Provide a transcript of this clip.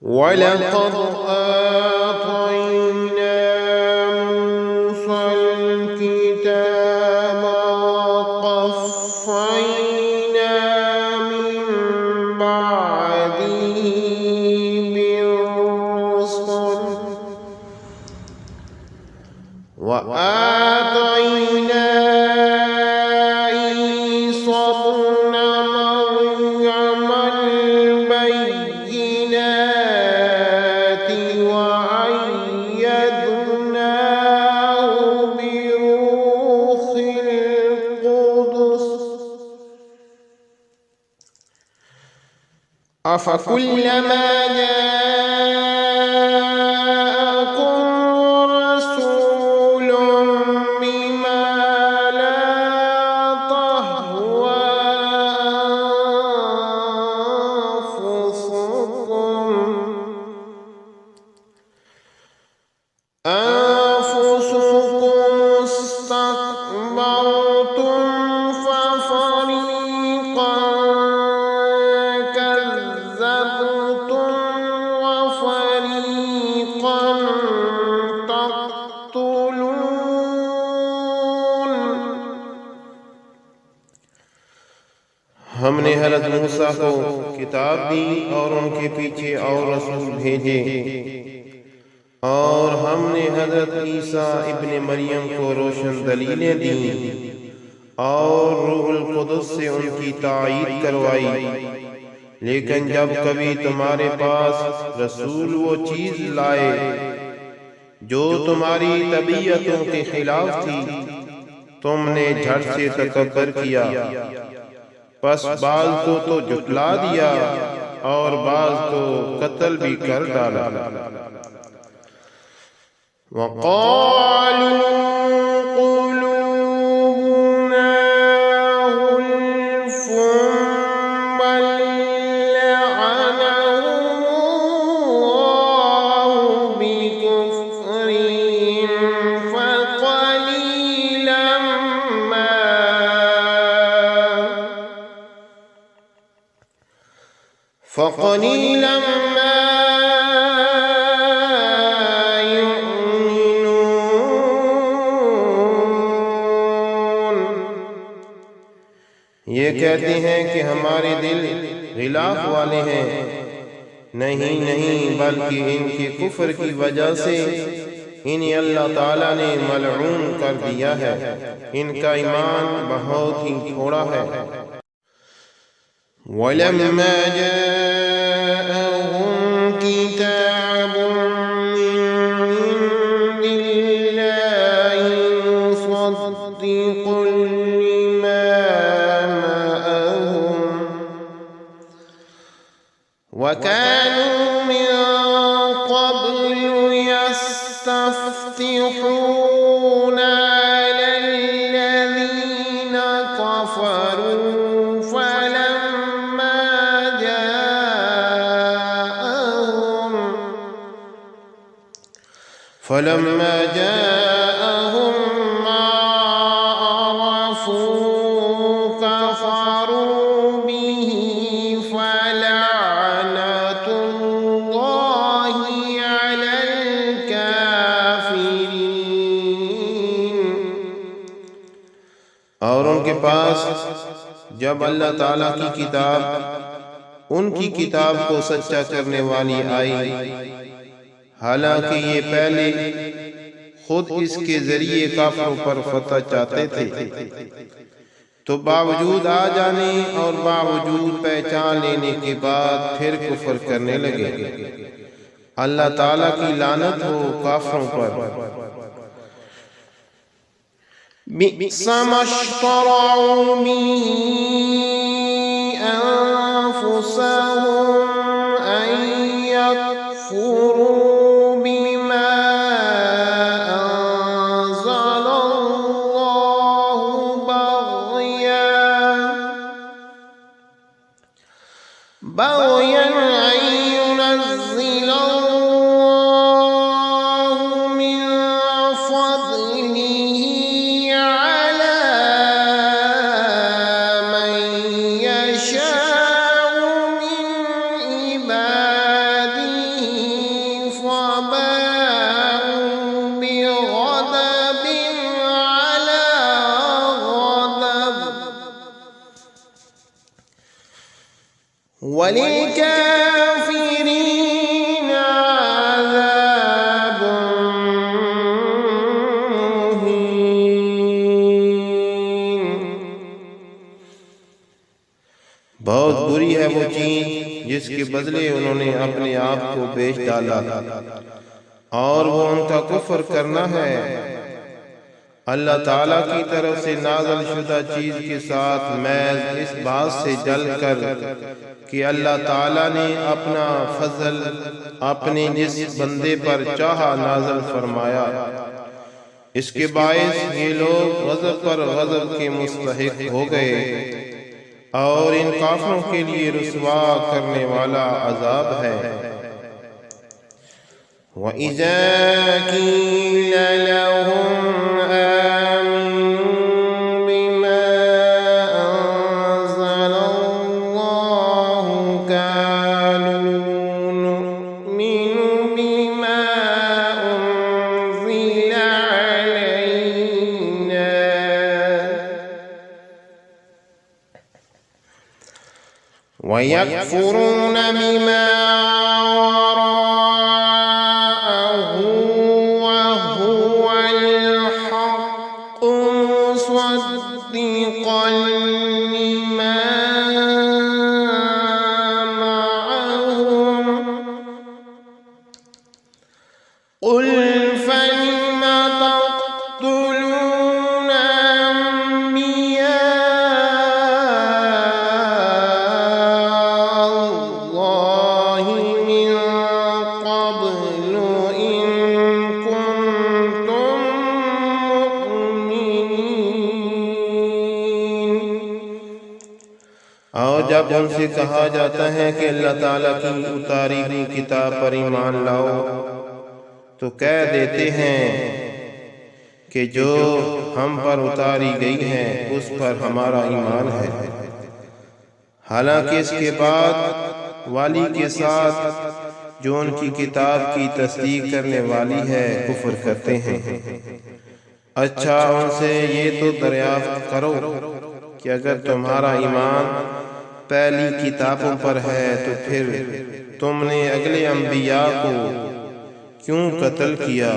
ولقد آتينا موسى الكتاب وقفينا من بعده بالرسل وآتينا عيسى ابن مريم البينات وأيدناه بروح القدس أفكلما جاءكم رسول بما لا تهوى أنفسكم استكبرتم ففريقا كذبتم وفريقا تقتلون। हमने हज़रत मूसा को किताब दी और उनके पीछे और रसूल भेजे, और हमने हज़रत ईसा इब्न मरियम को रोशन दलीलें दी और रूहुल कुदस से उनकी तायीद करवाई। लेकिन जब कभी तुम्हारे पास रसूल वो चीज लाए जो तुम्हारी तबीयतों के खिलाफ थी, तुमने झट से तकब्बर किया। बस बाज तो झुटला दिया और बाज तो कत्ल भी कर डाला। वक़ालू क़ुलूबुना गुल्फ़ुम बल लअनहुमुल्लाहु बिकुफ़्रिहिम फक़लीलन मा ये कहते हैं कि हमारे दिल गिलाफ वाले हैं। नहीं नहीं, बल्कि इनके कुफ्र की वजह से इन्हें अल्लाह ताला ने मलऊन कर दिया है। इनका ईमान बहुत ही थोड़ा है। वलम्मा जाअहुम किताबुन मिन इंदिल्लाहि मुसद्दिक़ुन وكانوا من قبل يستفتحون على الذين كفروا فلما جاءهم ما عرفوا كفروا به فلعنة الله على الكافرين। और उनके पास जब अल्लाह ताला की किताब उनकी किताब को सच्चा करने वाली आई, हालांकि ये पहले खुद इसके जरिए काफिरों पर फतह चाहते थे, तो बावजूद आ जाने और बावजूद पहचान लेने के बाद फिर कुफ्र करने लगे। अल्लाह ताला की लानत हो काफिरों पर। बि'स मश्तरऊ बिही अनफुसहुम अन यकफुरू بغيا أن ينزل الله من فضله على من يشاء من عباده वलिकाफिरीन अज़ाबुन मुहीन। बहुत बुरी है वो चीज जिसके बदले उन्होंने अपने आप को बेच डाला, और वो उनका कुफ्र करना है अल्लाह ताला की तरफ से नाज़िल शुदा चीज के साथ महज इस बात से जल कर कि अल्लाह ताला ने अपना फजल अपने जिस बंदे पर चाहा नाज़िल फरमाया। इसके बायस ये लोग गज़ब पर गज़ब के मुस्तहिक हो गए, और इन काफिरों के लिए रुसवा करने वाला अजाब है। वइज़ा क़ील लहुम ويكفرون بما وراءه وهو الحق مصدقا لما معهم قل فلم تقتلون और जब उनसे कहा जाता है कि अल्लाह ताला की उतारी हुई किताब पर ईमान लाओ, तो कह देते हैं कि जो हम पर उतारी गई है उस पर हमारा ईमान है। हालांकि इसके बाद वाली के साथ जो उनकी किताब की तस्दीक करने वाली है कुफ्र करते हैं। अच्छा, उनसे ये तो दरियाफ्त करो कि अगर तुम्हारा ईमान पहली किताबों पर है तो फिर तुमने अगले अंबिया को क्यों कत्ल किया।